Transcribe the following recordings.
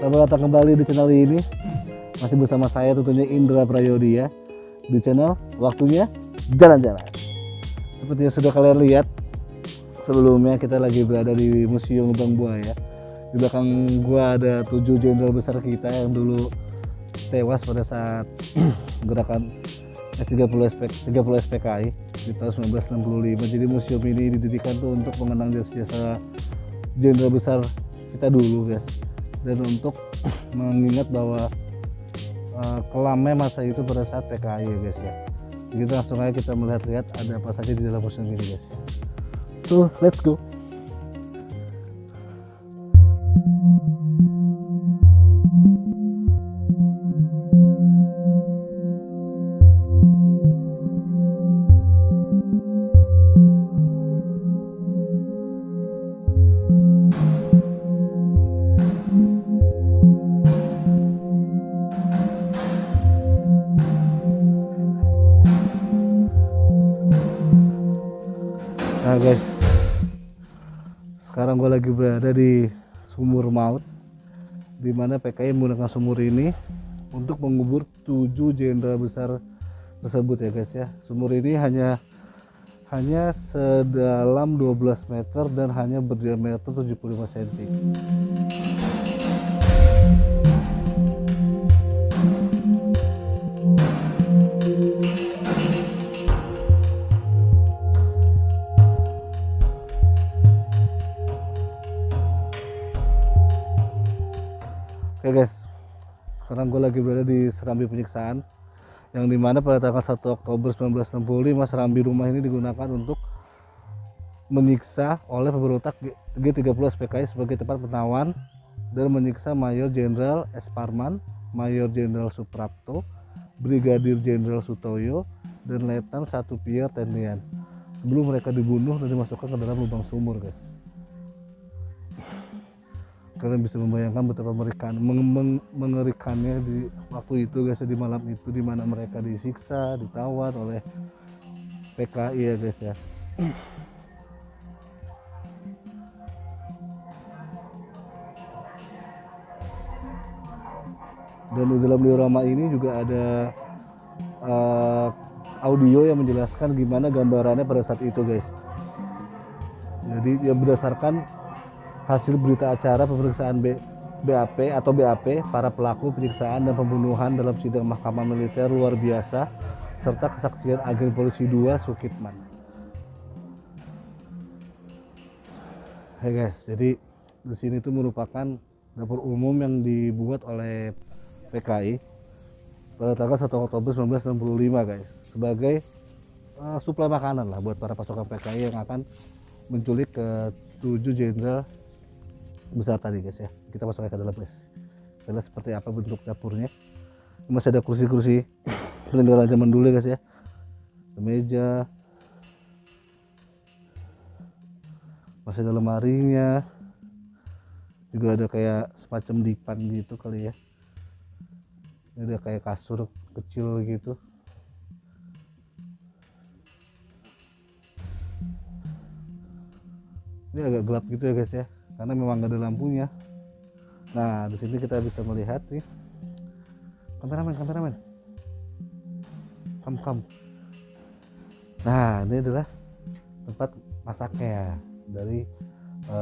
Selamat datang kembali di channel ini. Masih bersama saya tentunya Indra Prayodi ya. Di channel Waktunya Jalan-Jalan. Seperti yang sudah kalian lihat, sebelumnya kita lagi berada di Museum Lubang Buaya. Di belakang gua ada 7 jenderal besar kita yang dulu tewas pada saat gerakan S30 SPKI di tahun 1965. Jadi museum ini didirikan tuh untuk mengenang jasa-jasa jenderal besar kita dulu guys, dan untuk mengingat bahwa kelamnya masa itu pada saat PKI ya guys ya. Jadi langsung aja kita melihat-lihat ada apa saja di dalam museum ini guys. So let's go. Nah guys, sekarang gue lagi berada di Sumur Maut, di mana PKI menggunakan sumur ini untuk mengubur 7 jenderal besar tersebut ya guys ya. Sumur ini hanya sedalam 12 meter dan hanya berdiameter 75 cm. Oke guys, sekarang gue lagi berada di Serambi Penyiksaan, yang dimana pada tanggal 1 Oktober 1965 serambi rumah ini digunakan untuk menyiksa oleh pemberontak G30 SPKI sebagai tempat penawan dan menyiksa Mayor Jenderal S. Parman, Mayor Jenderal Suprapto, Brigadir Jenderal Sutoyo, dan Letnan 1 Pierre Tendian sebelum mereka dibunuh dan dimasukkan ke dalam lubang sumur guys. Kalian bisa membayangkan betapa mengerikannya di waktu itu guys, di malam itu di mana mereka disiksa, ditawan oleh PKI ya guys ya. Dan di dalam diorama ini juga ada audio yang menjelaskan gimana gambarannya pada saat itu guys. Jadi ya berdasarkan hasil berita acara pemeriksaan BAP atau BAP para pelaku penyiksaan dan pembunuhan dalam sidang Mahkamah Militer luar biasa serta kesaksian agen polisi 2 Sukitman. Hey guys, jadi di sini itu merupakan dapur umum yang dibuat oleh PKI pada tanggal 1 Oktober 1965 guys, sebagai suplai makanan lah buat para pasukan PKI yang akan menculik ke 7 jenderal besar tadi guys ya. Kita masuk ke dalam guys, kita lihat seperti apa bentuk dapurnya. Masih ada kursi-kursi peninggalan zaman dulu guys ya, meja, masih ada lemarinya, juga ada kayak semacam dipan gitu kali ya. Ini ada kayak kasur kecil gitu. Ini agak gelap gitu ya guys ya, karena memang gak ada lampunya. Nah di sini kita bisa melihat nih, kameramen, kam. Nah ini adalah tempat masaknya dari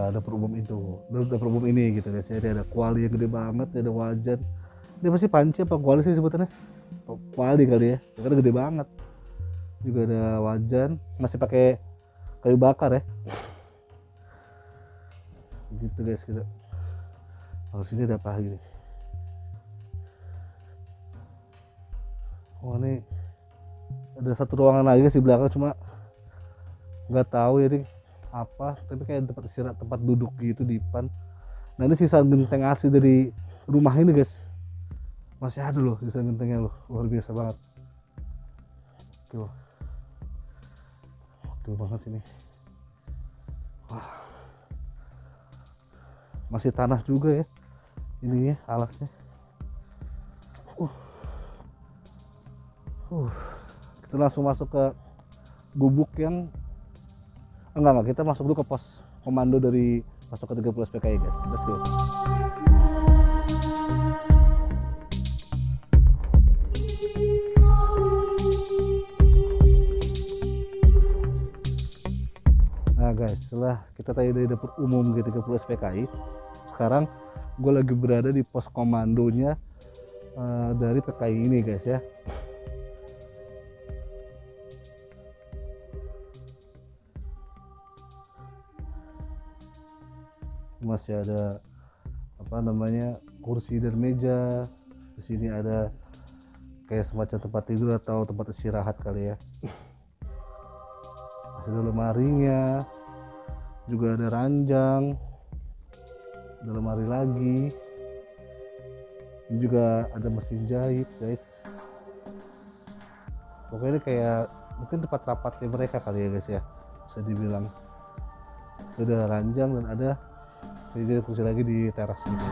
dapur umum ini gitu guys ya. Ini ada kuali yang gede banget, ada wajan. Ini pasti panci apa kuali sih sebutannya? Kuali kali ya, karena gede banget. Juga ada wajan, masih pakai kayu bakar ya. Gitu guys gitu. Kalau sini ada apa lagi nih? Oh ini ada satu ruangan lagi di belakang, cuma nggak tahu ya ini apa, tapi kayak tempat istirahat, tempat duduk gitu di depan. Nah ini sisa genteng asli dari rumah ini guys, masih ada loh sisa gentengnya loh, luar biasa banget. Tuh, tuh banget sini. Wah, masih tanah juga ya ininya, alasnya. Kita langsung masuk ke gubuk yang enggak, kita masuk dulu ke pos komando dari pasukan 30 PKI guys. Let's go. Nah guys, setelah kita tadi dari dapur umum G30 PKI, sekarang gue lagi berada di pos komandonya dari PKI ini guys ya. Masih ada apa namanya, kursi dan meja. Di sini ada kayak semacam tempat tidur atau tempat istirahat kali ya. Masih ada lemarinya, juga ada ranjang, ada lemari lagi. Ini juga ada mesin jahit guys. Pokoknya ini kayak mungkin tempat rapatnya mereka kali ya guys ya, bisa dibilang. Ada ranjang dan ada jadi kursi lagi di teras gitu.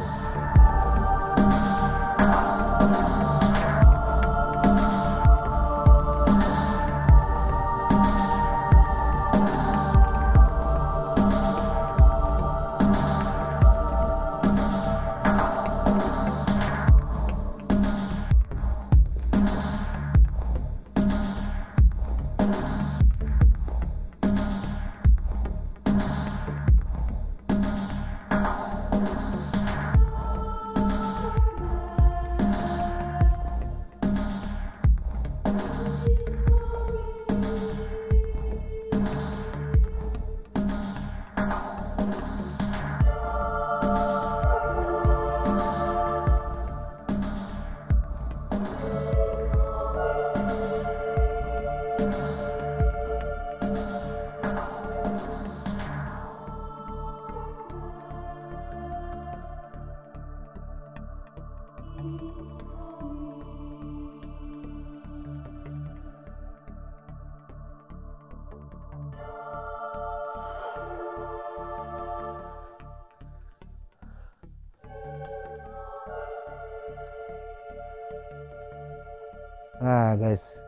Nah guys,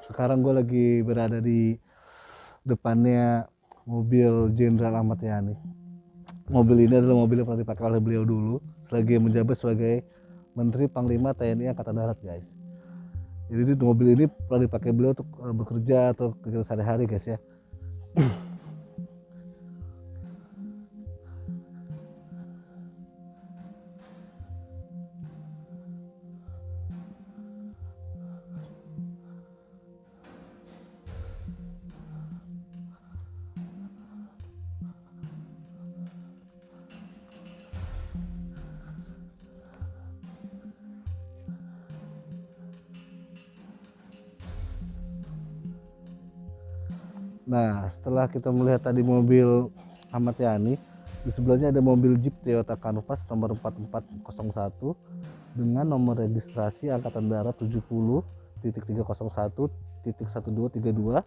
sekarang gue lagi berada di depannya mobil Jenderal Ahmad Yani. Mobil ini adalah mobil yang pernah dipakai oleh beliau dulu selagi menjabat sebagai Menteri Panglima TNI Angkatan Darat guys. Jadi mobil ini pernah dipakai beliau untuk bekerja atau kegiatan sehari-hari guys ya. Nah, setelah kita melihat tadi mobil Ahmad Yani, di sebelahnya ada mobil Jeep Toyota Canvas nomor 4401 dengan nomor registrasi Angkatan Darat 70.301.1232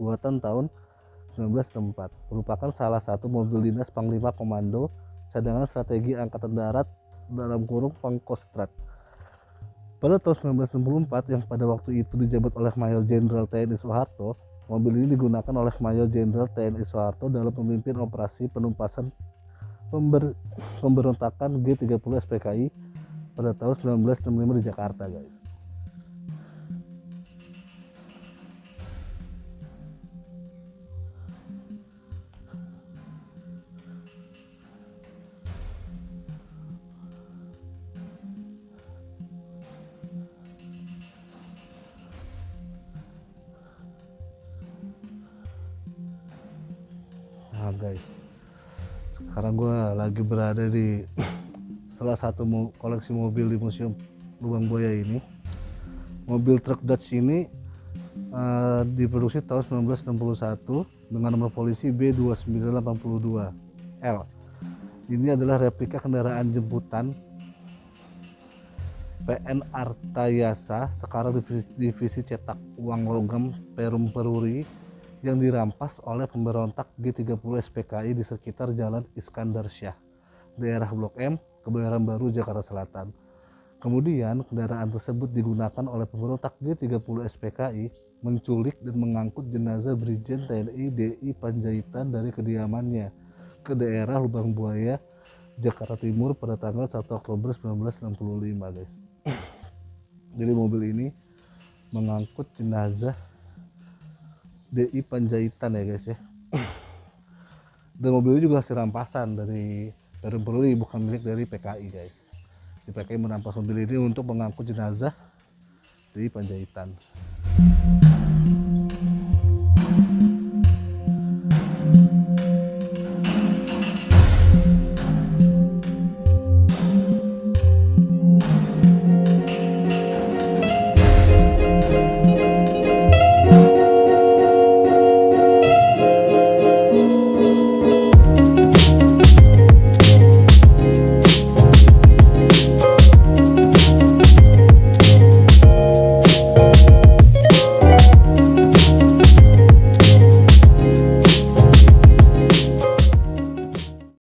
buatan tahun 1964, merupakan salah satu mobil dinas Panglima Komando Cadangan Strategi Angkatan Darat (Pangkostrat). Pada tahun 1964 yang pada waktu itu dijabat oleh Mayor Jenderal TNI Soeharto, mobil ini digunakan oleh Mayor Jenderal TNI Soeharto dalam memimpin operasi penumpasan pemberontakan G30 SPKI pada tahun 1965 di Jakarta, guys. Nah guys, sekarang gue lagi berada di salah satu koleksi mobil di Museum Lubang Buaya ini. Mobil truk Dodge ini diproduksi tahun 1961 dengan nomor polisi B2982L. Ini adalah replika kendaraan jemputan PN Artayasa, sekarang divisi cetak uang logam Perum Peruri, yang dirampas oleh pemberontak G30 SPKI di sekitar Jalan Iskandar Syah, daerah Blok M, Kebayoran Baru, Jakarta Selatan. Kemudian kendaraan tersebut digunakan oleh pemberontak G30 SPKI menculik dan mengangkut jenazah Brigjen TNI DI Panjaitan dari kediamannya ke daerah Lubang Buaya, Jakarta Timur pada tanggal 1 Oktober 1965, guys. Jadi mobil ini mengangkut jenazah DI Panjaitan ya guys ya. Dan mobil ini juga hasil rampasan dari Perum Peruri, bukan milik dari PKI, guys. Di PKI merampas mobil ini untuk mengangkut jenazah DI Panjaitan.